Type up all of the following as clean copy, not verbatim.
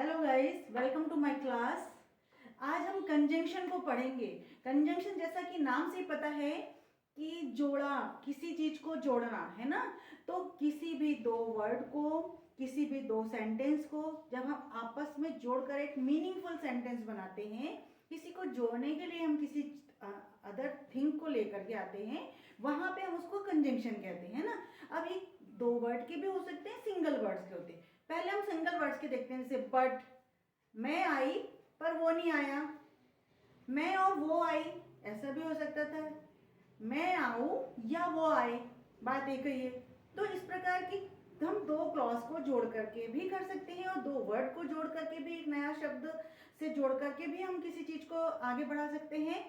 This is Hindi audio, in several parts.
Hello guys, welcome to my class. आज हम कंजंक्शन को पढ़ेंगे। कंजंक्शन जैसा कि नाम से ही पता है कि जोड़ा, किसी चीज को जोड़ना है ना। तो किसी भी दो वर्ड को, किसी भी दो सेंटेंस को जब हम आपस में जोड़कर एक मीनिंगफुल सेंटेंस बनाते हैं, किसी को जोड़ने के लिए हम किसी अदर थिंग को लेकर के आते हैं, वहां पे हम उसको कंजंक्शन कहते हैं ना। अब ये दो वर्ड के भी हो सकते हैं, सिंगल वर्ड्स के होते हैं। पहले हम सिंगल वर्ड्स के देखते हैं, जैसे बट, मैं आई पर वो नहीं आया, मैं और वो आई, ऐसा भी हो सकता था। मैं आऊं या वो आए, बात एक ही है। तो इस प्रकार की हम दो क्लॉज को जोड़ करके भी कर सकते हैं और दो वर्ड को जोड़ करके भी, एक नया शब्द से जोड़ करके भी हम किसी चीज को आगे बढ़ा सकते हैं।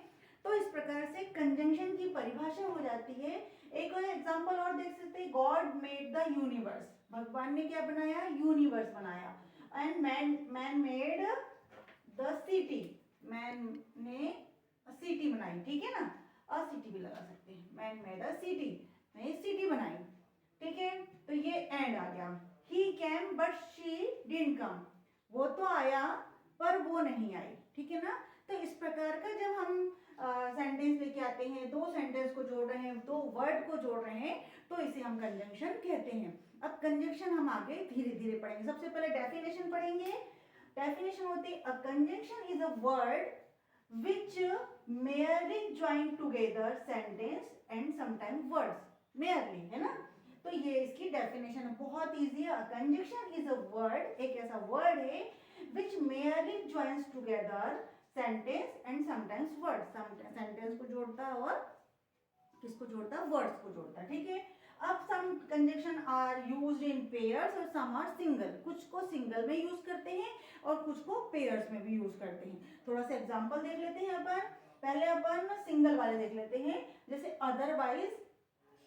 तो इस प्रकार से कंजंक्शन की परिभाषा हो जाती है। एक और एग्जांपल और देख सकते हैं, गॉड मेड द यूनिवर्स, भगवान ने क्या बनाया, यूनिवर्स बनाया। And man made the city, man ने सिटी बनाई, ठीक है ना। अ सिटी भी लगा सकते हैं, मैन मेड अ सिटी, ने सिटी बनाई, ठीक है। तो ये एंड आ गया। ही cam but she didn't come, वो तो आया पर वो नहीं आई, ठीक है ना। तो इस प्रकार का जब हम सेंटेंस लेके आते हैं, दो सेंटेंस को जोड़ रहे हैं, दो वर्ड को जोड़ रहे हैं, तो इसे हम कंजंक्शन कहते हैं। अब कंजंक्शन हम आगे धीरे धीरे पढ़ेंगे। सबसे पहले डेफिनेशन पढ़ेंगे। डेफिनेशन होती है, a conjunction is a word which merely join together sentence and sometimes words, merely, है ना। तो ये इसकी डेफिनेशन है, बहुत इजी है। कंजंक्शन इज अ वर्ड, एक ऐसा वर्ड है which merely joins together sentence and sometimes words, sentence को जोड़ता है और किसको जोड़ता है, वर्ड्स को जोड़ता है, ठीक है। अब some conjunction are used in pairs और सम आर सिंगल, कुछ को सिंगल में यूज करते हैं और कुछ को पेयर्स में भी यूज करते हैं। थोड़ा सा एग्जांपल देख लेते हैं अपन। पहले अपन सिंगल वाले देख लेते हैं, जैसे otherwise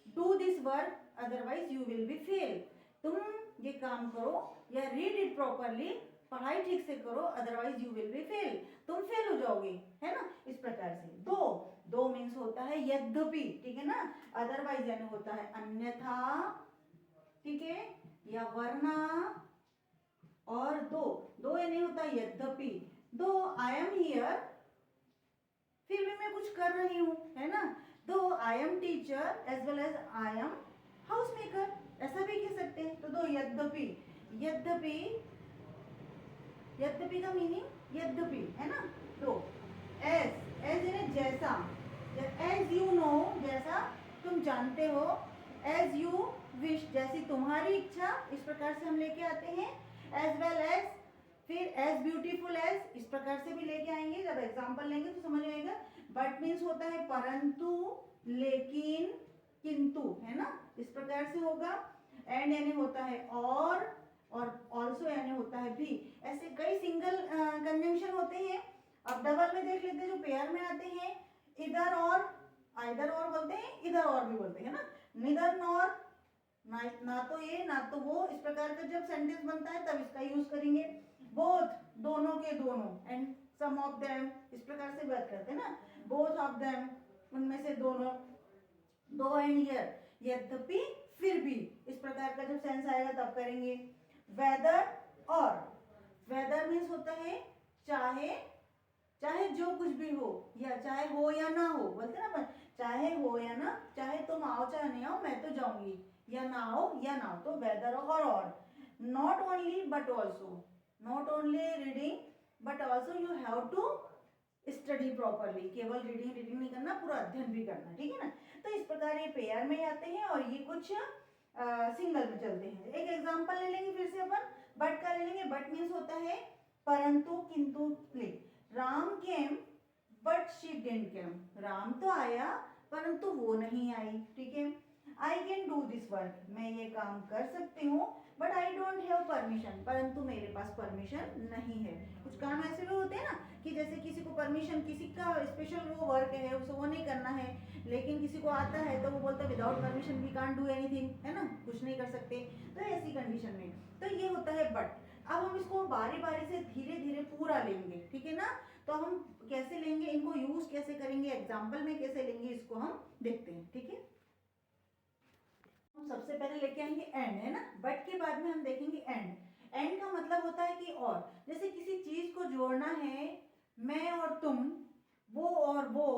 do this work otherwise you will be fail, तुम ये काम करो या रीड इट प्रॉपरली, पढ़ाई ठीक से करो, otherwise you will be fail, तुम फेल हो जाओगे, है ना। इस प्रकार से दो, दो मीन्स होता है यद्यपि, ठीक है ना। अदरवाइज यानी होता है अन्यथा, ठीक है, या वरना। और दो, दो यानी होता है यद्यपि, दो आई एम हियर, फिर भी मैं कुछ कर रही हूं, है ना। दो I am teacher as well as I am house maker, ऐसा भी कह सकते हैं। तो दो यद्यपि, यद्यपि, यद्यपि का मीनिंग यद्यपि, है ना। तो एज, एज यानी जैसा, एज यू नो, जैसा तुम जानते हो, एज यू विश, जैसी तुम्हारी इच्छा, इस प्रकार से हम लेके आते हैं। एज वेल एज, फिर एज ब्यूटीफुल एज, इस प्रकार से भी लेके आएंगे। जब एग्जांपल लेंगे तो समझ आएगा। बट मीन्स होता है परंतु, लेकिन, किंतु, है ना, इस प्रकार से होगा। एंड यानी होता है और ऑल्सो यानी होता है भी। ऐसे कई सिंगल कंजंक्शन होते हैं। अब डबल में देख लेते हैं, जो पेयर में आते हैं, इधर और, आइदर और बोलते हैं, इधर और भी बोलते हैं ना। निदर नॉर, ना तो ये ना तो वो, इस प्रकार का जब सेंटेंस बनता है तब इसका यूज करेंगे। बोथ, दोनों के दोनों, एंड सम ऑफ देम, इस प्रकार से बात करते हैं ना। बोथ ऑफ देम, उनमें से दोनों, दो एंड हियर, यद्यपि, फिर भी, इस प्रकार का जब सेंस आएगा तब करेंगे। वेदर और, वेदर मीन्स होता है चाहे, चाहे जो कुछ भी हो, या चाहे हो या ना हो, बोलते ना अपन, चाहे हो या ना, चाहे तुम आओ चाहे नहीं आओ, मैं तो जाऊंगी, या ना आओ या ना आओ, तो whether or. Not only but also, not only reading but also you have to study properly, केवल रीडिंग रीडिंग नहीं करना, पूरा अध्ययन भी करना, ठीक है ना। तो इस प्रकार ये पेयर में आते हैं और ये कुछ सिंगल में चलते हैं। एक एग्जांपल ले लेंगे फिर से अपन, बट का ले लेंगे। बट मीन्स होता है परंतु, किंतु, Ram came but she didn't came, Ram तो आया परंतु वो नहीं आई, ठीक है। I can do this work, मैं ये काम कर सकती हूँ, but I don't have permission, परंतु मेरे पास परमिशन नहीं है। कुछ काम ऐसे भी होते हैं ना कि जैसे किसी को परमिशन, किसी का स्पेशल वो वर्क है, उसे वो नहीं करना है, लेकिन किसी को आता है तो वो बोलता है without permission we can't do anything, है ना, कुछ नहीं कर सकते। तो ऐसी कंडीशन में तो ये होता है बट। अब हम इसको बारी बारी से धीरे धीरे पूरा लेंगे, ठीक है ना। तो हम कैसे लेंगे, इनको यूज कैसे करेंगे, एग्जाम्पल में कैसे लेंगे, इसको हम देखते हैं, ठीक है। हम सबसे पहले लेके आएंगे एंड, है ना, बट के बाद में हम देखेंगे एंड। एंड का मतलब होता है कि और, जैसे किसी चीज को जोड़ना है, मैं और तुम, वो और वो,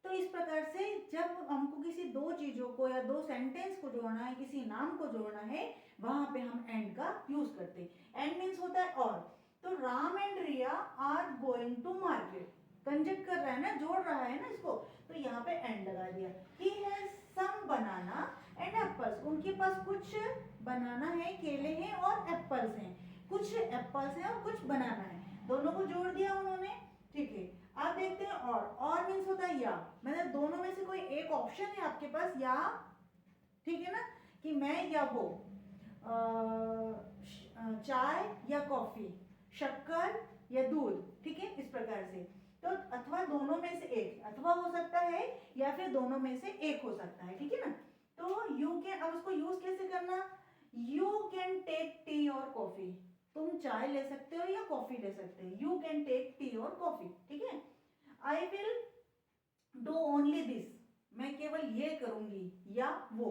तो इस प्रकार से जब हमको किसी दो चीजों को या दो सेंटेंस को जोड़ना है, किसी नाम को जोड़ना है, वहां पे हम एंड का यूज करते हैं। एंड मीन्स होता है और। तो Ram and Riya are going to market, conjunct कर रहा है ना, जोड़ रहा है ना इसको, तो यहाँ पे एंड लगा दिया। He has some banana and apples, उनके पास कुछ बनाना है, केले हैं और एप्पल्स हैं, कुछ एप्पल्स हैं और कुछ बनाना है, दोनों को जोड़ दिया उन्होंने। ठीक है, आप देखते हैं और मीन्स होता है या, मतलब दोनों में से कोई एक ऑप्शन है आपके पास, या, ठीक है ना, कि मैं या वो, चाय या कॉफी, शक्कर या दूध, ठीक है, इस प्रकार से। तो अथवा दोनों में से एक, अथवा हो सकता है या फिर दोनों में से एक हो सकता है, ठीक है ना। तो यू कैन, अब उसको यूज कैसे करना, यू कैन टेक टी और कॉफी, तुम चाय ले सकते हो या कॉफी ले सकते हो, यू कैन टेक टी और कॉफी, ठीक है। I will do only this, मैं केवल ये करूंगी या वो,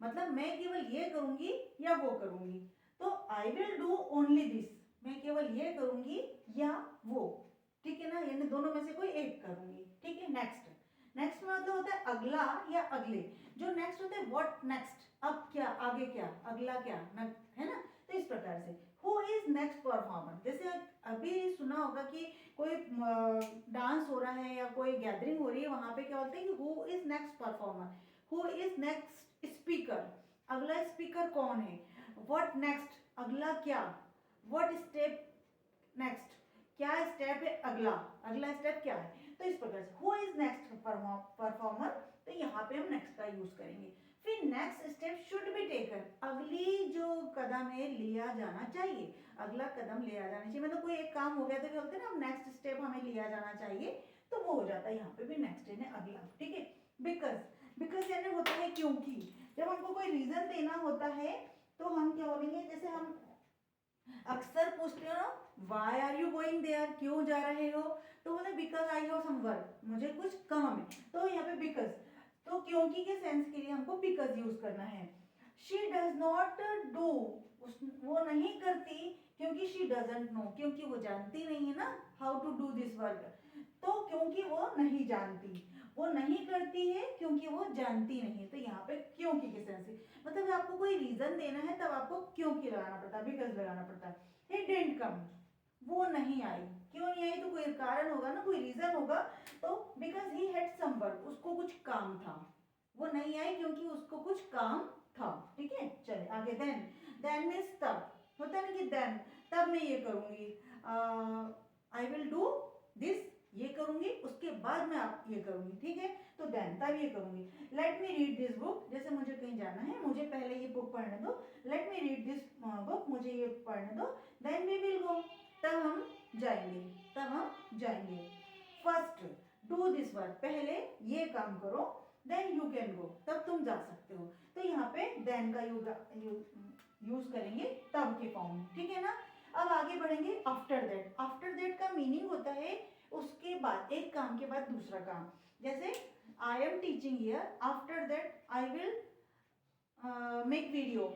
मतलब मैं केवल ये करूंगी या वो करूंगी। तो I will do only this, मैं केवल ये करूंगी या वो, ठीक है ना, यानी दोनों में से कोई एक करूंगी, ठीक है। नेक्स्ट, नेक्स्ट में मतलब होता है अगला या अगले, जो नेक्स्ट होता है व्हाट नेक्स्ट, अब क्या, आगे क्या, अगला क्या, है ना। तो इस प्रकार से हु इज नेक्स्ट परफॉर्मर, जैसे अभी सुना होगा कि कोई डांस हो रहा है या कोई गैदरिंग हो रही है, वहां पे क्या बोलते हैं कि who is next performer, who is next speaker, अगला स्पीकर कौन है, व्हाट नेक्स्ट, अगला क्या, व्हाट स्टेप नेक्स्ट, क्या स्टेप है अगला, अगला स्टेप क्या है। तो इस प्रकार से हु इज नेक्स्ट परफॉर्मर, तो यहाँ पे हम नेक्स्ट का यूज करेंगे। फिर next step should be taken, अगली जो कदम है लिया जाना चाहिए, अगला कदम लिया जाना चाहिए, मतलब कोई एक काम हो गया तो बोलते हैं ना अब नेक्स्ट स्टेप हमें लिया जाना चाहिए, तो वो हो जाता है यहाँ पे भी नेक्स्ट है अगला, ठीक है। बिकॉज, बिकॉज यानी होता है क्योंकि, जब हमको कोई रीजन देना होता है तो हम क्या बोलेंगे, जैसे हम अक्सर पूछते हो ना, why are you going there, क्यों जा रहे हो, तो बोले because I have some work, मुझे कुछ काम है, तो यहाँ पे बिकॉज, तो क्योंकि के सेंस के लिए हमको बिकॉज यूज करना है। शी डज नॉट डू, वो नहीं करती क्योंकि शी डजंट नो, क्योंकि वो जानती नहीं है ना how to do this work, तो क्योंकि वो नहीं जानती, वो नहीं करती है क्योंकि वो जानती नहीं, तो यहाँ पे क्योंकि के सेंस से, मतलब आपको कोई रीजन देना है तब आपको क्योंकि लगाना पड़ता है, बिकॉज लगाना पड़ता है। ही डिडंट कम, वो नहीं आई, क्यों नहीं आई, तो कोई कारण होगा ना, कोई रीजन होगा, तो because he had some work, उसको कुछ काम था, वो नहीं आई क्योंकि उसको कुछ काम था, ठीक है। चलिए आगे, देन मीन्स तब, होता है ना कि देन, तब मैं ये करूंगी, आई विल डू दिस, ये करूंगी, उसके बाद मैं आप ये करूंगी, ठीक है। तो देन, तब ये करूंगी। Let me read this book, जैसे मुझे कहीं जाना है, मुझे पहले ये बुक पढ़ने दो, let me read this book, मुझे ये पढ़ने दो, देन वी विल गो, तब हम जाएंगे, तब हम जाएंगे। फर्स्ट डू दिस वर्क, पहले ये काम करो, देन यू कैन गो, तब तुम जा सकते हो, तो यहाँ पे देन का यूज करेंगे तब के फॉर्म में, ठीक है ना। अब आगे बढ़ेंगे, आफ्टर दैट, आफ्टर दैट का मीनिंग होता है उसके बाद, एक काम के बाद दूसरा काम, जैसे I am teaching here, after that I will make video,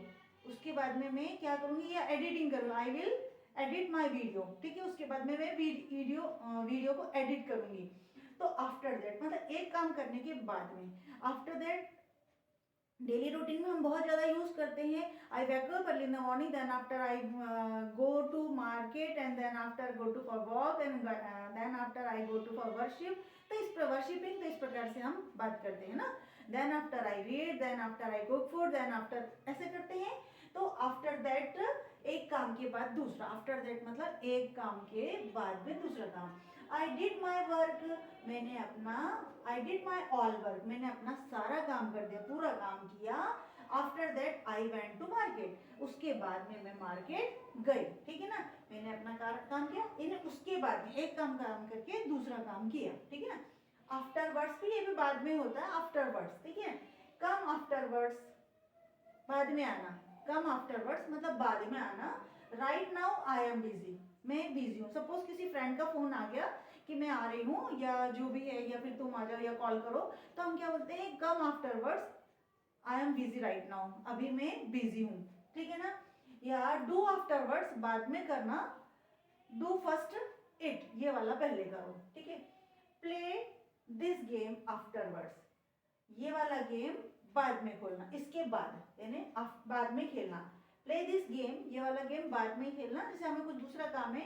उसके बाद में मैं क्या करूंगी, या एडिटिंग करूंगी, I will edit my video, ठीक है, उसके बाद में मैं वीडियो को एडिट करूंगी। तो आफ्टर दैट मतलब एक काम करने के बाद में, आफ्टर दैट डेली रूटीन में हम बहुत ज़्यादा यूज करते हैं, I wake up early in the morning, then after I go to market, and then after go to for walk, and then after I go to for worship, तो इस पर वर्शिपिंग, तो इस प्रकार से हम बात करते हैं ना। Then after I read, then after I cook food, then after, ऐसे करते हैं। तो आफ्टर दैट एक काम के बाद दूसरा, आफ्टर दैट मतलब एक काम के बाद में दूसरा काम। आई डिड माई वर्क, मैंने अपना, I did my all work, मैंने अपना सारा काम कर दिया, पूरा काम किया। After that I went to market, उसके बाद में मैं मार्केट गई, ठीक है ना, मैंने अपना काम किया, इन्हें उसके बाद में एक काम करके दूसरा काम किया, ठीक है ना। आफ्टर वर्ड्स भी, ये भी बाद में होता है आफ्टर वर्ड्स, ठीक है। कम आफ्टर वर्ड्स, बाद में आना, कम आफ्टर वर्ड्स मतलब बाद में आना। Right now I am busy, मैं बिजी हूँ, सपोज किसी फ्रेंड का फोन आ गया कि मैं आ रही हूँ या जो भी है, या फिर तुम आ जाओ या कॉल करो, तो हम क्या बोलते हैं, come after words I am busy right now, अभी मैं बिजी हूँ, ठीक है ना। या डू आफ्टरवर्ड्स बाद में करना, डू फर्स्ट इट ये वाला पहले करो, ठीक है। प्ले दिस गेम आफ्टरवर्ड्स, ये वाला गेम बाद में खोलना, इसके बाद यानी बाद में खेलना। प्ले दिस गेम, ये वाला गेम बाद में खेलना। जैसे हमें कुछ दूसरा काम है,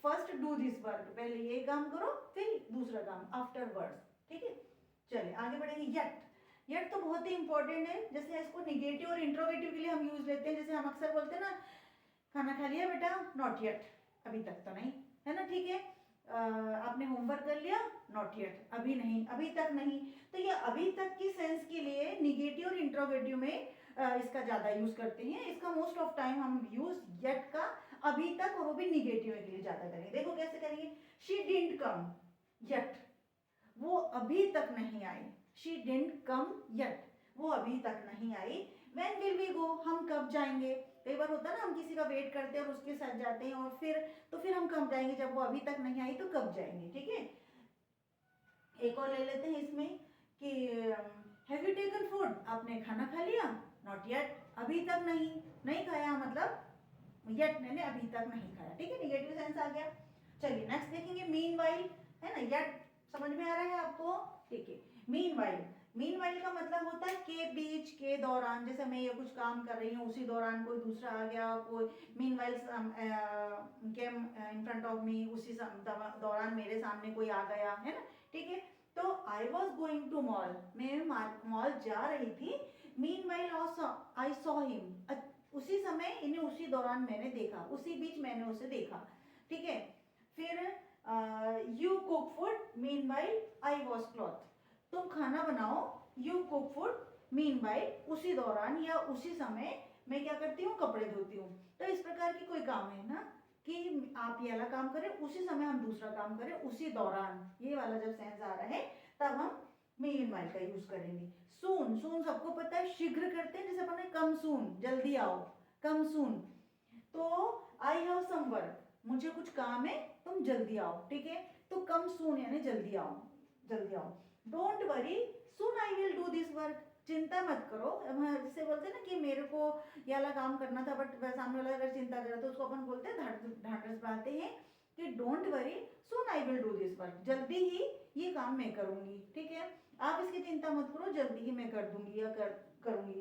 फर्स्ट डू दिस वर्क, पहले ये काम करो फिर दूसरा काम आफ्टरवर्ड्स, ठीक है। चलिए आगे बढ़ेंगे। येट, येट तो बहुत ही इंपॉर्टेंट है। जैसे इसको निगेटिव और इंट्रोगेटिव के लिए हम यूज लेते हैं। जैसे हम अक्सर बोलते हैं ना, खाना खा लिया बेटा, नॉट येट, अभी तक तो नहीं, है ना, ठीक है। आपने होमवर्क कर लिया, नॉट येट, अभी नहीं, अभी तक नहीं। तो ये अभी तक की सेंस के लिए निगेटिव और इंट्रोगेटिव में इसका ज़्यादा यूज करते हैं। इसका मोस्ट ऑफ टाइम हम यूज येट का अभी तक, और वो भी निगेटिव के लिए ज़्यादा करेंगे। देखो कैसे करेंगे। शी डिडंट कम येट, वो अभी तक नहीं आई। शी डिडंट कम येट, वो अभी तक नहीं आई। व्हेन विल वी गो, हम कब जाएंगे। कई बार होता है ना, हम किसी का वेट करते हैं और उसके साथ जाते हैं, और फिर हम कब जाएंगे, जब वो अभी तक नहीं आई तो कब जाएंगे, ठीक है। एक और ले लेते हैं इसमें कि हैव यू टेकन फूड, आपने खाना खा लिया, नॉट येट, अभी तक नहीं, नहीं खाया मतलब येट मैंने अभी तक नहीं खाया, ठीक है, निगेटिव सेंस आ गया। चलिए नेक्स्ट देखेंगे मीनवाइल, है ना, येट समझ में आ रहा है आपको, ठीक है। मीनवाइल, मीनवाइल का मतलब होता है के बीच, के दौरान। जैसे मैं ये कुछ काम कर रही हूँ, उसी दौरान कोई दूसरा आ गया, कोई meanwhile came in front of me, उसी दौरान मेरे सामने कोई आ गया, है ना, ठीक है। तो I was going to mall, मैं मॉल जा रही थी। मीनवाइल आई सॉ हिम, उसी समय इन्हें, उसी दौरान मैंने देखा, उसी बीच मैंने उसे देखा, ठीक है। फिर you cook food, meanwhile I was cloth, तुम खाना बनाओ, यू कुक फूड, मीनवाइल उसी दौरान या उसी समय मैं क्या करती हूँ, कपड़े धोती हूँ। तो इस प्रकार की कोई काम है ना, कि आप ये वाला काम करें, उसी समय हम दूसरा काम करें, उसी दौरान, ये वाला जब सेंस आ रहा है तब हम मीनवाइल का यूज करेंगे। सून, सून सबको पता है शीघ्र करते हैं, जैसे अपन कम सून, जल्दी आओ, कम सून। तो आई हैव सम वर्क, मुझे कुछ काम है, तुम जल्दी आओ, ठीक है। तो कम सून यानी जल्दी आओ, जल्दी आओ। Don't worry, soon I will do this work, चिंता मत करो। जिससे बोलते हैं ना कि मेरे को ये वाला काम करना था, बट सामने वाला अगर चिंता करे तो उसको अपन बोलते हैं, ढांढस बांधते हैं कि don't worry, soon I will do this work, जल्दी ही ये काम मैं करूंगी, ठीक है। आप इसकी चिंता मत करो, जल्दी ही मैं कर दूंगी या करूंगी।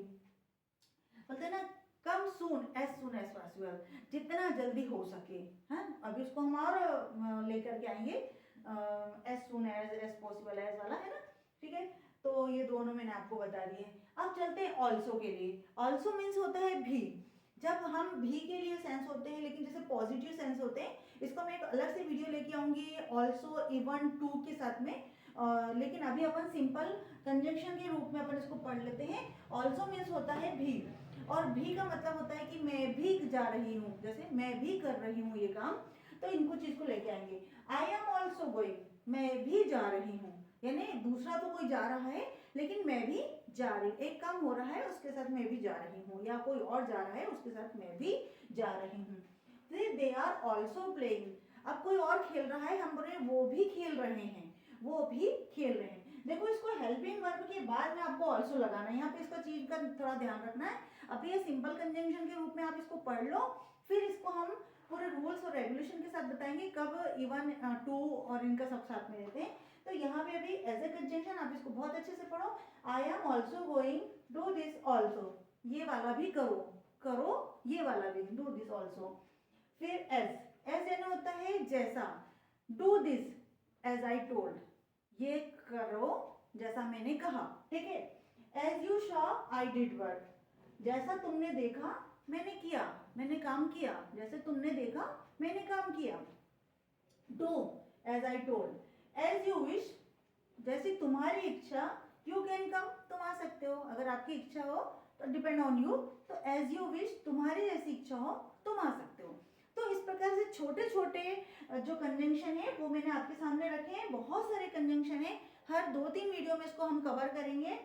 बोलते हैं ना, कम सून एज पॉसिबल, जितना जल्दी हो सके, है। अभी उसको हम और लेकर के आएंगे, as soon as possible as वाला, है ना, ठीक है। तो ये दोनों मैंने आपको बता दिए। अब चलते हैं ऑल्सो के लिए। ऑल्सो मीन्स होता है भी। जब हम भी के लिए सेंस होते हैं, लेकिन जैसे पॉजिटिव सेंस होते हैं, इसको मैं एक अलग से वीडियो लेके आऊंगी ऑल्सो, इवन, टू के साथ में। लेकिन अभी अपन सिंपल कंजंक्शन के रूप में अपन इसको पढ़ लेते हैं। ऑल्सो मीन्स होता है भी, और भी का मतलब होता है कि मैं भी जा रही हूँ, जैसे मैं भी कर रही हूँ ये काम, तो इनको चीज को लेके आएंगे। आई एम ऑल्सो गोइंग, मैं भी जा रही हूँ, यानी दूसरा तो कोई जा रहा है लेकिन मैं भी जा रही, एक काम हो रहा है उसके साथ मैं भी जा रही हूँ, या कोई और जा रहा है उसके साथ मैं भी जा रही हूँ। दे आर ऑल्सो प्लेइंग, अब कोई और खेल रहा है, हम बोले वो भी खेल रहे हैं, वो भी खेल रहे हैं। देखो इसको हेल्पिंग वर्ब के बाद में आपको ऑल्सो लगाना है, यहाँ पे इसका चीज का थोड़ा ध्यान रखना है। अभी ये सिंपल कंजंक्शन के रूप में आप इसको पढ़ लो, फिर इसको हम पूरे रूल्स और रेगुलेशन के साथ बताएंगे कब इवन, टू और इनका सब साथ में रहते हैं। तो यहाँ पे अभी एज ए कंजंक्शन आप इसको बहुत अच्छे से पढ़ो। I am also going, do this also, ये वाला भी करो, करो ये वाला भी, डू दिस ऑल्सो। फिर एज, एज यानी होता है जैसा, do this as I told, ये करो जैसा मैंने कहा, ठीक है। As you saw I did work, जैसा तुमने देखा मैंने किया, मैंने काम किया, जैसे तुमने देखा मैंने काम किया। Do as I told, as you wish, जैसी तुम्हारी इच्छा, यू कैन कम, तुम आ सकते हो, अगर आपकी इच्छा हो तो डिपेंड ऑन यू, तो एज यू विश, तुम्हारी जैसी इच्छा हो तुम आ सकते हो। तो इस प्रकार से छोटे छोटे जो कंजंक्शन है वो मैंने आपके सामने रखे हैं। बहुत सारे कंजंक्शन है, हर 2-3 वीडियो में इसको हम कवर करेंगे।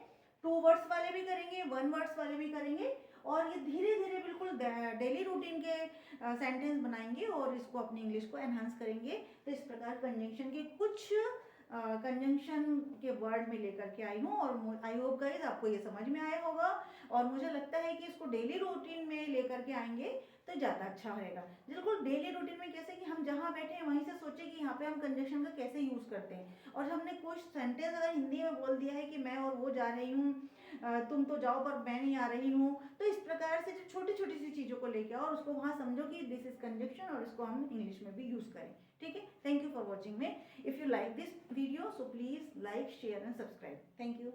2 वर्ड्स वाले भी करेंगे, 1 वर्ड्स वाले भी करेंगे, और ये धीरे धीरे बिल्कुल डेली रूटीन के सेंटेंस बनाएंगे और इसको अपनी इंग्लिश को एनहांस करेंगे। तो इस प्रकार कंजंक्शन के कुछ कंजंक्शन के वर्ड में लेकर के आई हूँ, और आई होप गाइस आपको ये समझ में आया होगा, और मुझे लगता है कि इसको डेली रूटीन में लेकर के आएंगे तो ज़्यादा अच्छा होएगा। बिल्कुल डेली रूटीन में, कैसे कि हम जहाँ बैठे हैं वहीं से सोचे कि यहाँ पे हम कंजंक्शन का कैसे यूज़ करते हैं, और हमने कुछ सेंटेंस अगर हिंदी में बोल दिया है कि मैं और वो जा रही हूँ, तुम तो जाओ पर मैं नहीं आ रही हूँ, तो इस प्रकार से जो छोटी छोटी सी चीज़ों को लेके आओ और उसको वहाँ समझो कि दिस इज कंजंक्शन, और इसको हम इंग्लिश में भी यूज़ करें। ठीक है, thank you for watching me. If you like this video so please like, share and subscribe. Thank you.